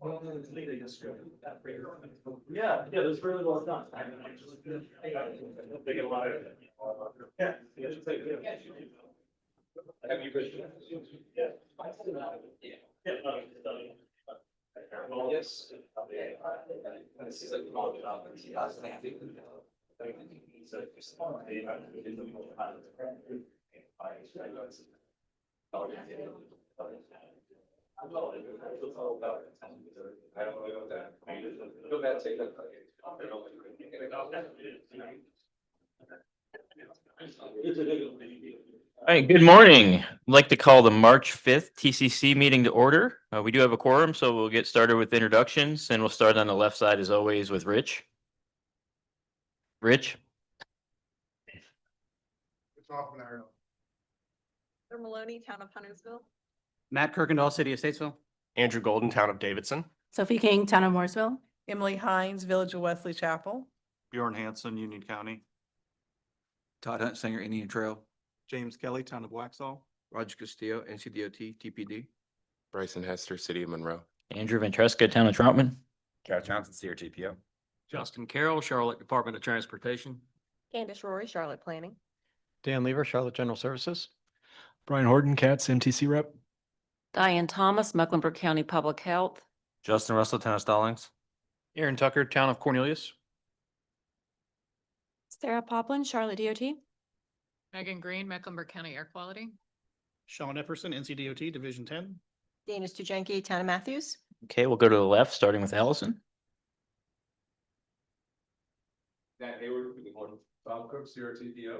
Yeah, it was really well done. They get a lot of. Yeah. Have you read? Yeah. Yes. I don't know that. Go back, take that. All right, good morning. I'd like to call the March 5th TCC meeting to order. We do have a quorum, so we'll get started with introductions, and we'll start on the left side as always with Rich. Rich? Maloney, Town of Huntersville. Matt Kirkendall, City of Statesville. Andrew Golden, Town of Davidson. Sophie King, Town of Mooresville. Emily Hines, Village of Wesley Chapel. Bjorn Hanson, Union County. Todd Hunt, Singer, Indian Trail. James Kelly, Town of Waxhaw. Roger Castillo, NCDOT, TPD. Bryson Hester, City of Monroe. Andrew Ventresca, Town of Troutman. Garrett Johnson, CRTPO. Justin Carroll, Charlotte Department of Transportation. Candace Rory, Charlotte Planning. Dan Lever, Charlotte General Services. Brian Horton, Cats, MTC Rep. Diane Thomas, Mecklenburg County Public Health. Justin Russell, Town of Stallings. Aaron Tucker, Town of Cornelius. Sarah Poplin, Charlotte DOT. Megan Green, Mecklenburg County Air Quality. Sean Epperson, NCDOT, Division 10. Dana Stujenki, Town of Matthews. Okay, we'll go to the left, starting with Allison. That Hayward, Bob Cook, CRTPO.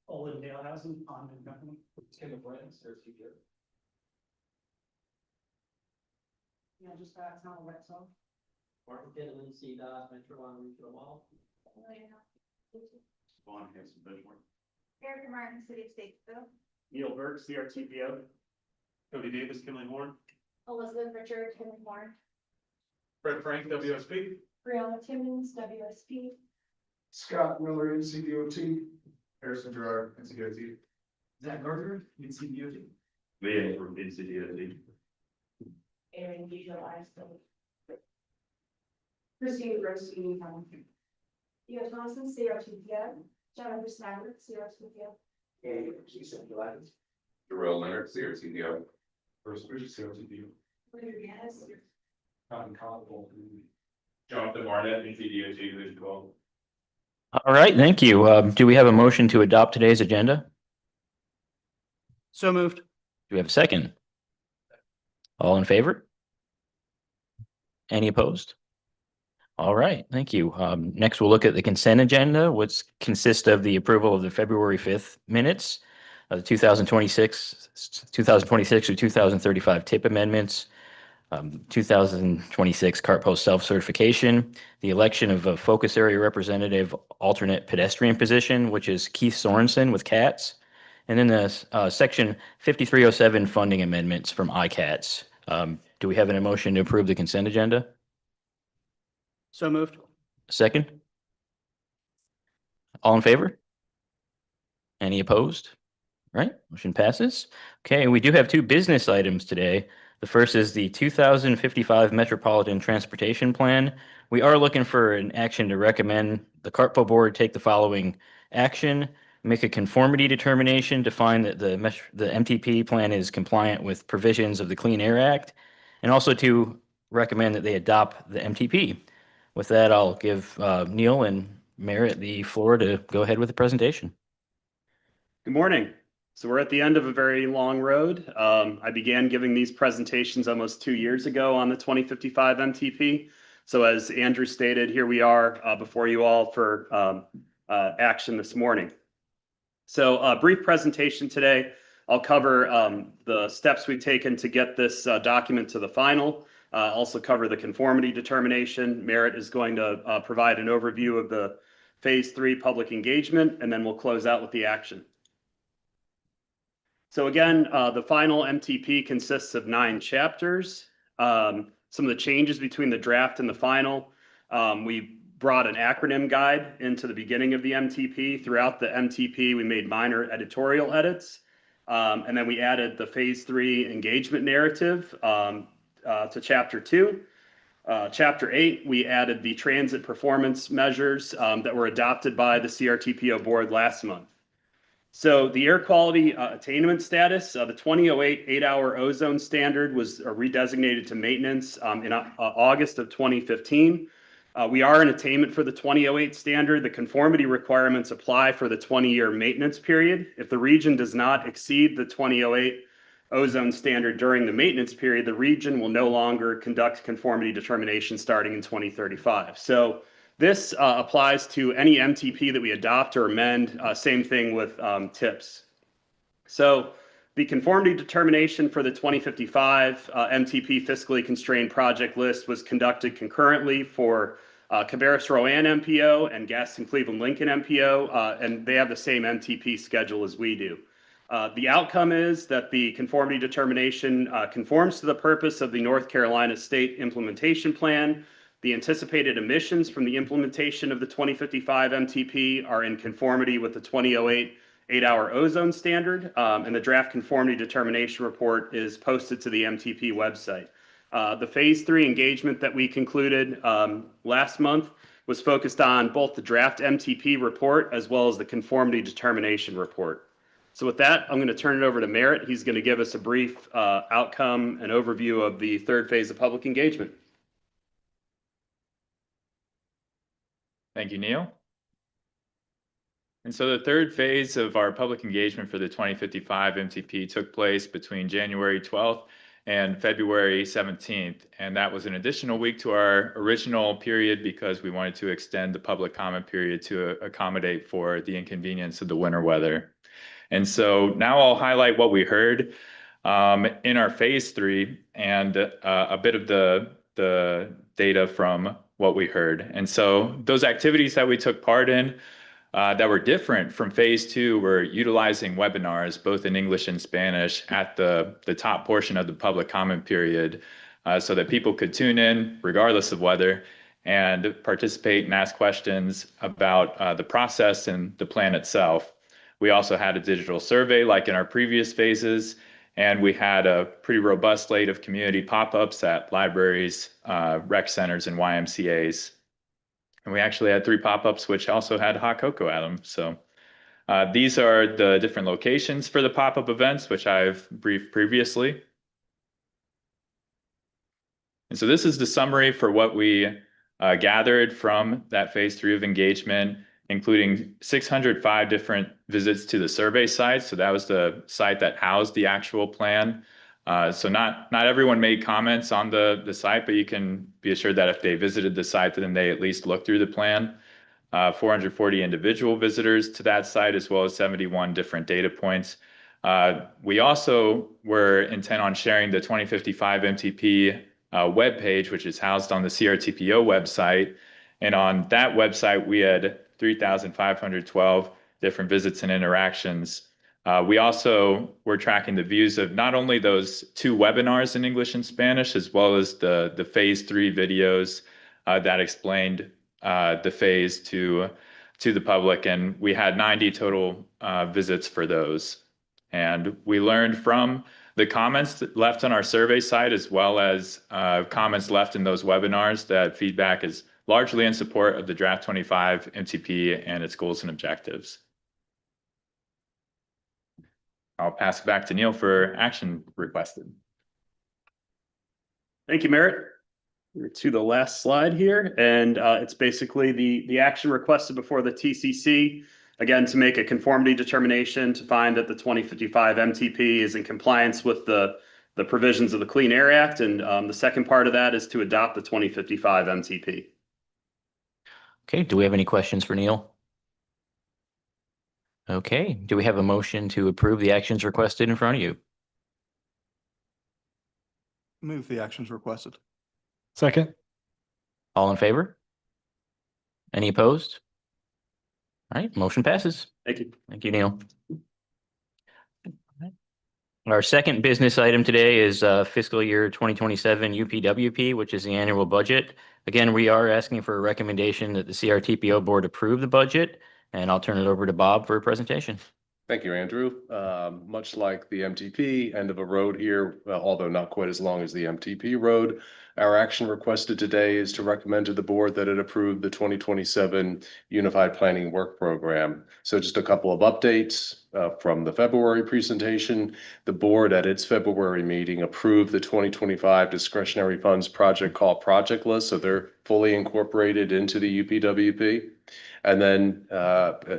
Olin Dalehousen, Pond and Company. Tim Brand, CRTPO. Yeah, just that's not a wet zone. Martin Kidman, CDOT, Metro One, Regional Mall. Vaughn Hanson, Benchmark. Erica Martin, City of Statesville. Neil Berg, CRTPO. Cody Davis, Kinley Horn. Elizabeth Richard, Henry Moore. Fred Frank, WSP. Brianna Timmons, WSP. Scott Miller, NCDOT. Harrison Gerard, NCDOT. Zach Gardner, NCDOT. Leah from NCDOT. Aaron Visual Iceland. Christine Gross, Union County. Theo Thompson, CRTPO. Jennifer Snyder, CRTPO. Darrell Leonard, CRTPO. First Bridge, CRTPO. Cotton Cobble. Jonathan Barnett, NCDOT, Division 12. All right, thank you. Do we have a motion to adopt today's agenda? So moved. Do we have a second? All in favor? Any opposed? All right, thank you. Next, we'll look at the consent agenda, which consists of the approval of the February 5th minutes, the 2026 or 2035 tip amendments, 2026 cart post self-certification, the election of a focus area representative alternate pedestrian position, which is Keith Sorensen with CATS, and then the section 5307 funding amendments from ICATS. Do we have an motion to approve the consent agenda? So moved. Second? All in favor? Any opposed? Right, motion passes. Okay, we do have two business items today. The first is the 2055 Metropolitan Transportation Plan. We are looking for an action to recommend the CRTPO board take the following action: make a conformity determination to find that the MTP plan is compliant with provisions of the Clean Air Act, and also to recommend that they adopt the MTP. With that, I'll give Neil and Merritt the floor to go ahead with the presentation. Good morning. So we're at the end of a very long road. I began giving these presentations almost 2 years ago on the 2055 MTP. So as Andrew stated, here we are before you all for action this morning. So a brief presentation today. I'll cover the steps we've taken to get this document to the final. Also cover the conformity determination. Merritt is going to provide an overview of the phase 3 public engagement, and then we'll close out with the action. So again, the final MTP consists of 9 chapters. Some of the changes between the draft and the final, we brought an acronym guide into the beginning of the MTP. Throughout the MTP, we made minor editorial edits. And then we added the phase 3 engagement narrative to chapter 2. Chapter 8, we added the transit performance measures that were adopted by the CRTPO board last month. So the air quality attainment status, the 2008 8-hour ozone standard was redesignated to maintenance in August of 2015. We are in attainment for the 2008 standard. The conformity requirements apply for the 20-year maintenance period. If the region does not exceed the 2008 ozone standard during the maintenance period, the region will no longer conduct conformity determination starting in 2035. So this applies to any MTP that we adopt or amend. Same thing with TIPS. So the conformity determination for the 2055 MTP fiscally constrained project list was conducted concurrently for Cabarrus Rowan MPO and Gaston Cleveland Lincoln MPO, and they have the same MTP schedule as we do. The outcome is that the conformity determination conforms to the purpose of the North Carolina State Implementation Plan. The anticipated emissions from the implementation of the 2055 MTP are in conformity with the 2008 8-hour ozone standard, and the draft conformity determination report is posted to the MTP website. The phase 3 engagement that we concluded last month was focused on both the draft MTP report as well as the conformity determination report. So with that, I'm going to turn it over to Merritt. He's going to give us a brief outcome and overview of the third phase of public engagement. Thank you, Neil. And so the third phase of our public engagement for the 2055 MTP took place between January 12th and February 17th. And that was an additional week to our original period because we wanted to extend the public comment period to accommodate for the inconvenience of the winter weather. And so now I'll highlight what we heard in our phase 3 and a bit of the data from what we heard. And so those activities that we took part in that were different from phase 2 were utilizing webinars, both in English and Spanish, at the top portion of the public comment period so that people could tune in regardless of weather and participate and ask questions about the process and the plan itself. We also had a digital survey like in our previous phases, and we had a pretty robust slate of community pop-ups at libraries, rec centers, and YMCAs. And we actually had 3 pop-ups which also had hot cocoa at them. So these are the different locations for the pop-up events, which I've briefed previously. And so this is the summary for what we gathered from that phase 3 of engagement, including 605 different visits to the survey site. So that was the site that housed the actual plan. So not everyone made comments on the site, but you can be assured that if they visited the site, then they at least looked through the plan. 440 individual visitors to that site, as well as 71 different data points. We also were intent on sharing the 2055 MTP webpage, which is housed on the CRTPO website. And on that website, we had 3,512 different visits and interactions. We also were tracking the views of not only those 2 webinars in English and Spanish, as well as the phase 3 videos that explained the phase to the public. And we had 90 total visits for those. And we learned from the comments that left on our survey site, as well as comments left in those webinars, that feedback is largely in support of the draft 25 MTP and its goals and objectives. I'll pass it back to Neil for action requested. Thank you, Merritt. We're to the last slide here, and it's basically the action requested before the TCC, again, to make a conformity determination to find that the 2055 MTP is in compliance with the provisions of the Clean Air Act, and the second part of that is to adopt the 2055 MTP. Okay, do we have any questions for Neil? Okay, do we have a motion to approve the actions requested in front of you? Move the actions requested. Second. All in favor? Any opposed? All right, motion passes. Thank you. Thank you, Neil. Our second business item today is fiscal year 2027 UPWP, which is the annual budget. Again, we are asking for a recommendation that the CRTPO board approve the budget, and I'll turn it over to Bob for a presentation. Thank you, Andrew. Much like the MTP, end of a road here, although not quite as long as the MTP road. Our action requested today is to recommend to the board that it approve the 2027 Unified Planning Work Program. So just a couple of updates from the February presentation. The board at its February meeting approved the 2025 discretionary funds project call project list. So they're fully incorporated into the UPWP. And then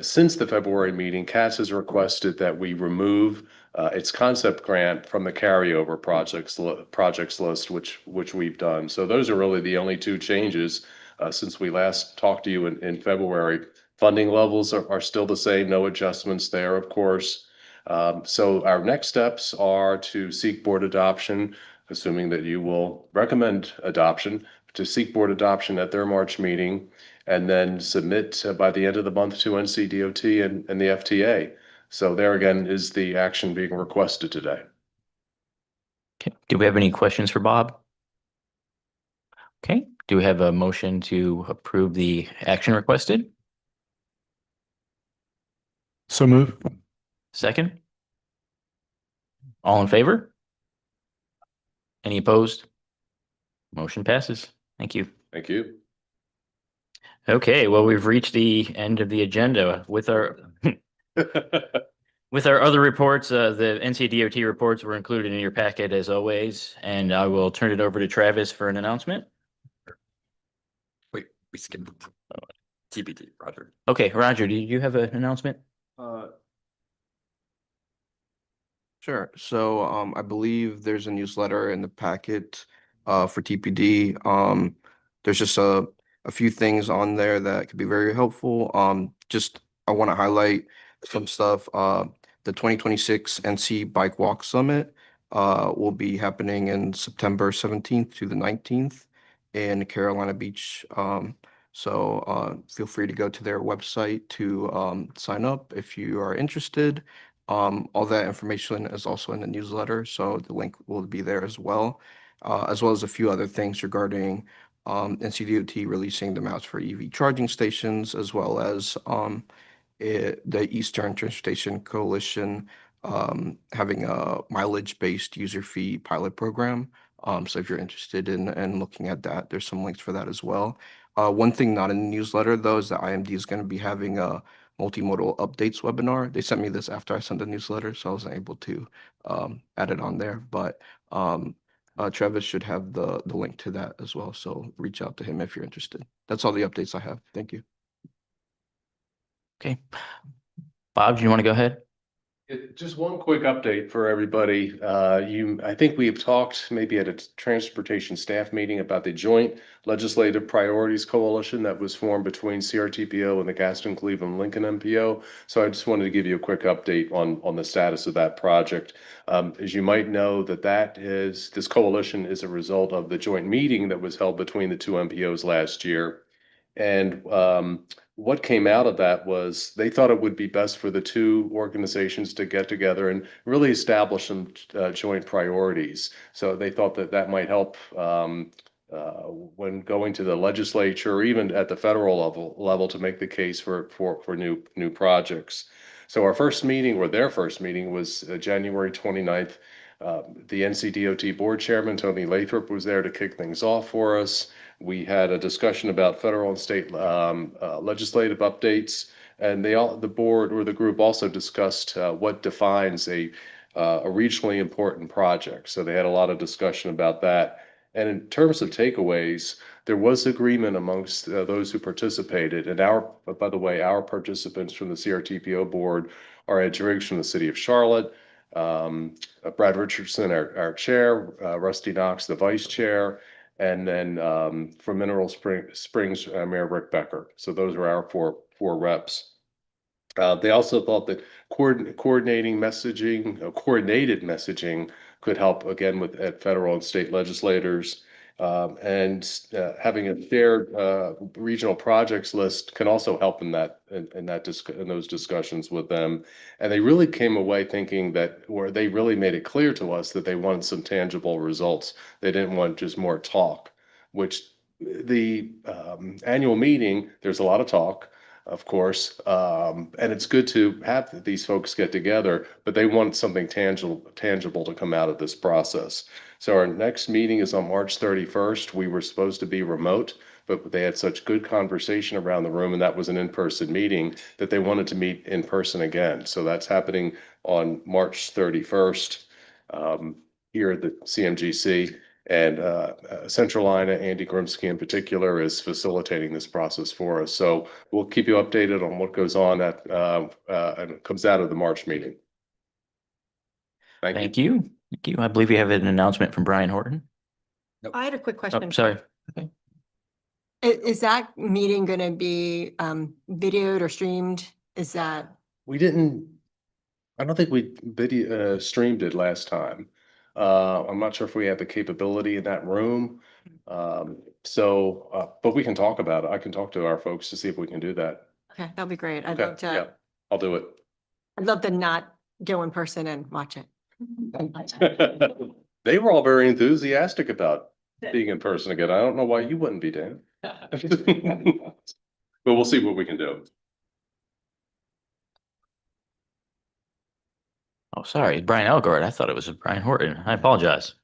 since the February meeting, CAS has requested that we remove its concept grant from the carryover projects list, which we've done. So those are really the only two changes since we last talked to you in February. Funding levels are still the same, no adjustments there, of course. So our next steps are to seek board adoption, assuming that you will recommend adoption, to seek board adoption at their March meeting, and then submit by the end of the month to NCDOT and the FTA. So there again is the action being requested today. Okay. Do we have any questions for Bob? Okay. Do we have a motion to approve the action requested? So move. Second? All in favor? Any opposed? Motion passes. Thank you. Thank you. Okay, well, we've reached the end of the agenda with our with our other reports. The NCDOT reports were included in your packet as always, and I will turn it over to Travis for an announcement. Wait, we skipped TBD, Roger. Okay, Roger, do you have an announcement? Sure. So I believe there's a newsletter in the packet for TPD. There's just a few things on there that could be very helpful. Just I want to highlight some stuff. The 2026 NC Bike Walk Summit will be happening in September 17th to the 19th in Carolina Beach. So feel free to go to their website to sign up if you are interested. All that information is also in the newsletter, so the link will be there as well as a few other things regarding NCDOT releasing the maps for EV charging stations, as well as the Eastern Transportation Coalition having a mileage-based user fee pilot program. So if you're interested in looking at that, there's some links for that as well. One thing not in the newsletter, though, is that IMD is going to be having a multimodal updates webinar. They sent me this after I sent the newsletter, so I wasn't able to add it on there. But Travis should have the link to that as well, so reach out to him if you're interested. That's all the updates I have. Thank you. Okay. Bob, do you want to go ahead? Just one quick update for everybody. I think we have talked maybe at a transportation staff meeting about the joint legislative priorities coalition that was formed between CRTPO and the Gaston Cleveland Lincoln MPO. So I just wanted to give you a quick update on the status of that project. As you might know, this coalition is a result of the joint meeting that was held between the two MPOs last year. And what came out of that was they thought it would be best for the two organizations to get together and really establish some joint priorities. So they thought that might help when going to the legislature or even at the federal level to make the case for new projects. So our first meeting, or their first meeting, was January 29th. The NCDOT board chairman, Tony Lathrop, was there to kick things off for us. We had a discussion about federal and state legislative updates, and the board or the group also discussed what defines a regionally important project. So they had a lot of discussion about that. And in terms of takeaways, there was agreement amongst those who participated. And by the way, our participants from the CRTPO board are Ed Driggs from the city of Charlotte, Brad Richardson, our chair, Rusty Knox, the vice chair, and then from Mineral Springs, Mayor Rick Becker. So those are our four reps. They also thought that coordinated messaging could help again at federal and state legislators. And having a shared regional projects list can also help in those discussions with them. And they really came away thinking they really made it clear to us that they wanted some tangible results. They didn't want just more talk, which the annual meeting, there's a lot of talk. of course. And it's good to have these folks get together, but they want something tangible to come out of this process. So our next meeting is on March 31st. We were supposed to be remote, but they had such good conversation around the room, and that was an in-person meeting, that they wanted to meet in person again. So that's happening on March 31st here at the CMGC. And Central Ina, Andy Grimsky in particular, is facilitating this process for us. So we'll keep you updated on what goes on and it comes out of the March meeting. Thank you. Thank you. I believe we have an announcement from Brian Horton. I had a quick Oh, question. sorry. Okay. Is that meeting going to be videoed or streamed? Is that? I don't think we video streamed it last time. I'm not sure if we have the capability in that room. But we can talk about it. I can talk to our folks to see if we can do that. Okay, that'd be great. I'd Okay, love to. yeah, I'll do it. I'd love to not go in person and watch it. They were all very enthusiastic about being in person again. I don't know why you wouldn't be, Dan. But we'll see what we can do. Oh, sorry, Brian Elgort. I thought it was Brian Horton. I apologize.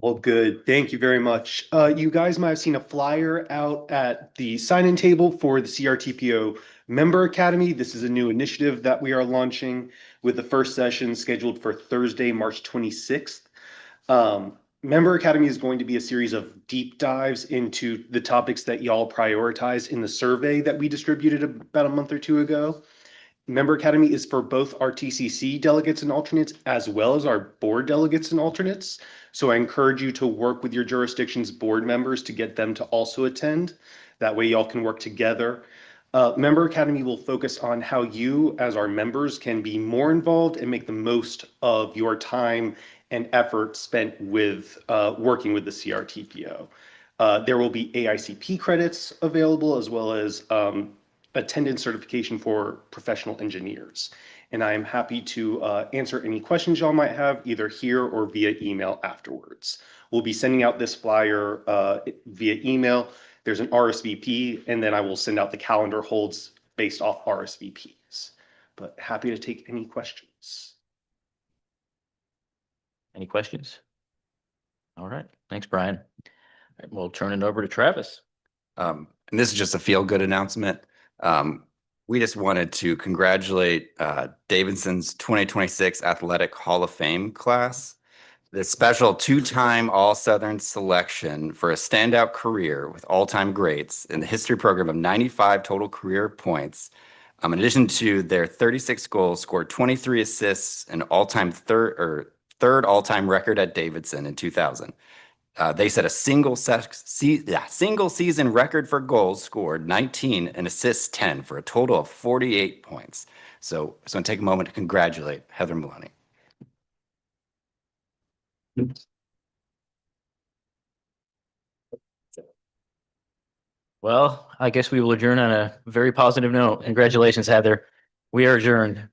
Well, good. Thank you very much. You guys might have seen a flyer out at the sign-in table for the CRTPO Member Academy. This is a new initiative that we are launching with the first session scheduled for Thursday, March 26th. Member Academy is going to be a series of deep dives into the topics that y'all prioritized in the survey that we distributed about a month or two ago. Member Academy is for both our TCC delegates and alternates, as well as our board delegates and alternates. So I encourage you to work with your jurisdiction's board members to get them to also attend. That way y'all can work together. Member Academy will focus on how you, as our members, can be more involved and make the most of your time and effort spent with working with the CRTPO. There will be AICP credits available, as well as attendance certification for professional engineers. And I am happy to answer any questions y'all might have either here or via email afterwards. We'll be sending out this flyer via email. There's an RSVP, and then I will send out the calendar holds based off RSVPs. But happy to take any questions. Any questions? All right. Thanks, Brian. All right, we'll turn it over to Travis. And this is just a feel-good announcement. We just wanted to congratulate Davidson's 2026 Athletic Hall of Fame class. The special two-time All-Southern selection for a standout career with all-time greats in the history program of 95 total career points. In addition to their 36 goals, scored 23 assists, an all-time third all-time record at Davidson in 2000. They set a single season record for goals scored, 19, and assists 10, for a total of 48 points. So I just want to take a moment to congratulate Heather Maloney. Well, I guess we will adjourn on a very positive note. Congratulations, Heather. We are adjourned.